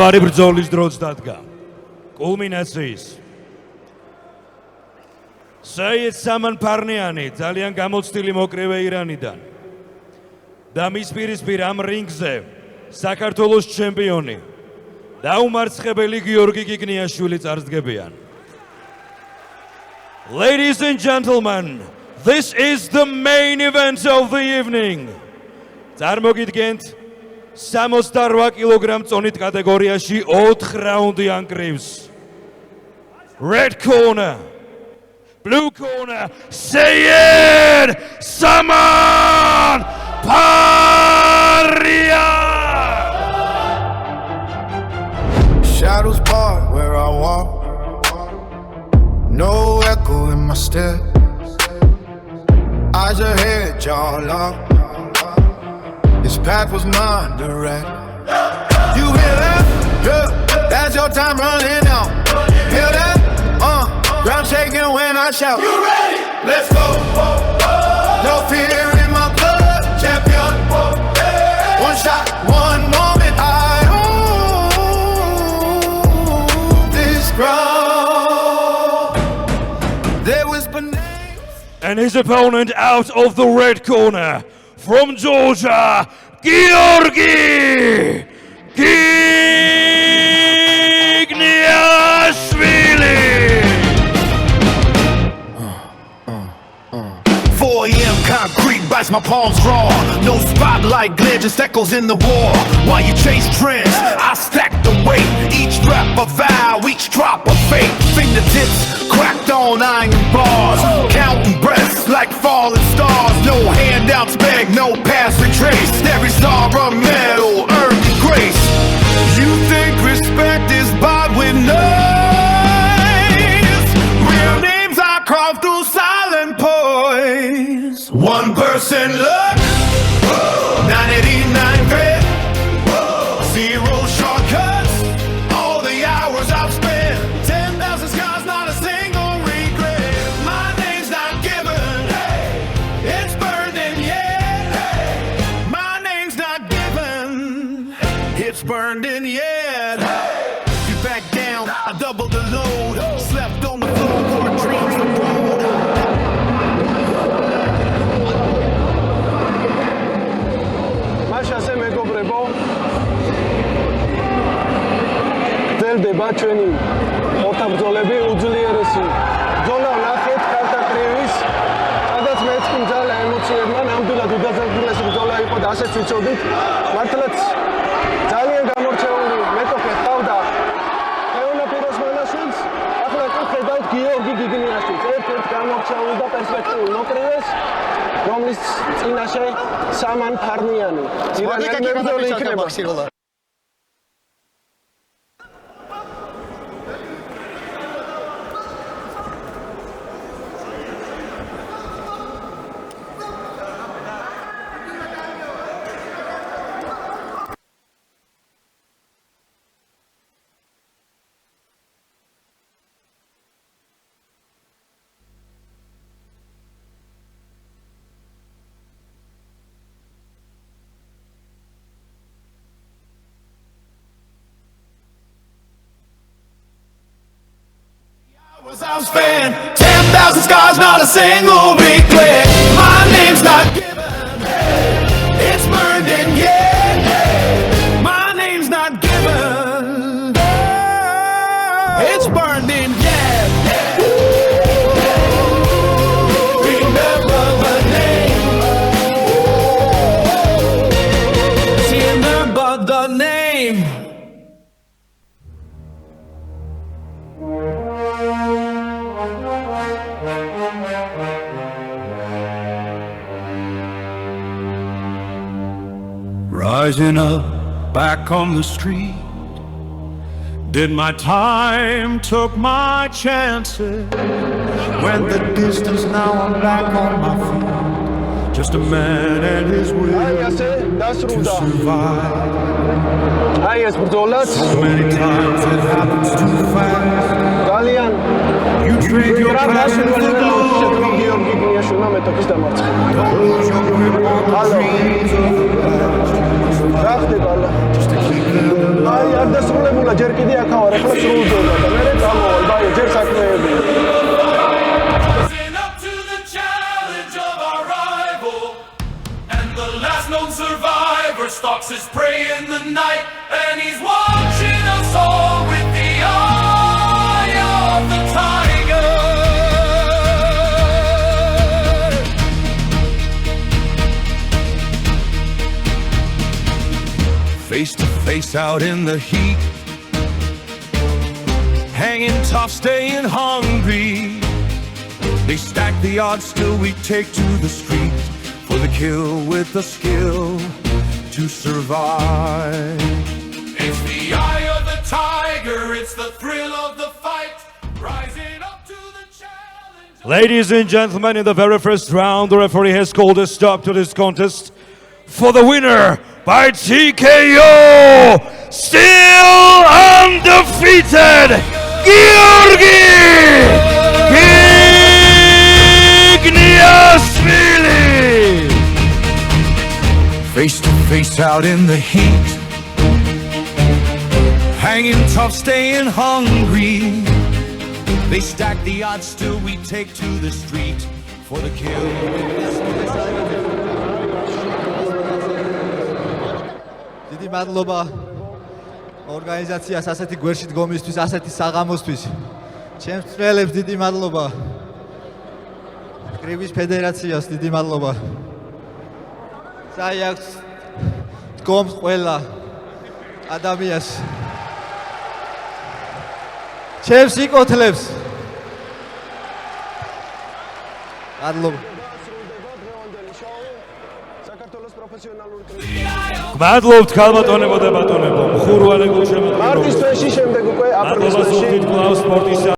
ბრძოლის დროც დადგა კულმინაციის საიედ სამან ფარნიანი ძალიან გამოცდილი მოკრევე ირანიდან და მის პირისპირ ამ რინგზე საქართველოს ჩემპიონი დაუმარცხებელი გიორგი გიგნიაშვილი წარსდგებიან. Ladies and gentlemen, this is the main event of the evening. წარმოგიდგენთ 68 კილოგრამ წონით კატეგორიაში 4 რაუნდიან კრივს. Red corner, blue corner, Sayed Saman Parnyan. Shadows part where I walk, no echo in my step. Eyes ahead, jaw locked. This path was mine, direct. You hear that? Yeah, that's your time running out. Hear that? Ground shaking when I shout. You ready? Let's go. No fear in my blood, champion. One shot, one moment. I own this ground. There was names. And his opponent out of the red corner. From Georgia, Georgi Gigniashvili. 4 a.m. concrete bites my palms raw. No spotlight glare, just echoes in the war. While you chase trends, I stack the weight. Each rap a vow, each drop a fate. Fingertips cracked on iron bars. Counting breaths like falling stars. No handouts beg, no passing trace. Every star a medal, earned in grace. You think respect is bought with names? Real names I carve through silent poise. One person luck, 989 grit, 0 shortcuts. All the hours I've spent, 10,000 scars, not a single regret. My name's not given, it's burned in yet. My name's not given, it's burned in yet. You back down, I double the load. Slept on the floor, more dreams of gold. მაშასე მეგობრებო გრძელდება ჩვენი მოთაბრძოლები უძლიერესი ბრძოლა ნახეთ კარტაკრივის სადაც მეც კი მძალე ემოციებმა ნამდვილად უდაძაბულესი ბრძოლა იყო და ასეც ვიცოდით მართლაც ძალიან გამორჩეული მეტოქე ჰყავდა ლეონა პიროსმანაშვილს ახლა კი ხედავთ გიორგი გიგნიაშვილს ერთ-ერთ გამორჩეული და პერსპექტიულ მოკრივეს რომლის წინაშე სამან ფარნიანი ირანელი მებრძოლი იქნება. I've spent 10,000 scars, not a single regret. My name's not given, it's burned in yet. My name's not given, it's burned in yet. Remember the name. Remember the name. Rising up back on the street, did my time, took my chances. Went the distance, now I'm back on my feet. Just a man and his will to survive. So many times it happens too fast. You trade your passion for glory. Hold your grip on the dreams of the past. რა ხდება? აი, არ დასრულებულა, ჯერ კიდე აქ ვარ, ახლა სრულდება და მე წამოვალ, ბაი, ჯერ საქმეები. Rising up to the challenge of our rival, and the last known survivor stalks his prey in the night, and he's watching us all with the eye of the tiger. Face to face out in the heat, hanging tough, staying hungry. They stack the odds, still we take to the street for the kill with the skill to survive. It's the eye of the tiger, it's the thrill of the fight, rising up to the challenge. Ladies and gentlemen, in the very first round, the referee has called a stop to this contest for the winner by TKO, still undefeated, Georgi Gniasvili. Face to face out in the heat, hanging tough, staying hungry. They stack the odds, still we take to the street for the kill. დიდი მადლობა ორგანიზაციას ასეთი გვერდში დგომისთვის, ასეთი საღამოსთვის. ჩემს მწვრთნელებს დიდი მადლობა. კრივის ფედერაციას დიდი მადლობა. საიაქვს დგომს ყველა ადამიანს. ჩემს იკოთლებს. მადლობა. საქართველოს პროფესიონალური გმადლობთ ქალბატონებო და ბატონებო, მხურვალე გულშემატკივრობისთვის. მარტის თვეში შემდეგ უკვე მადლობა აპრილის თვეში სულ დიდ კლავს სპორტისა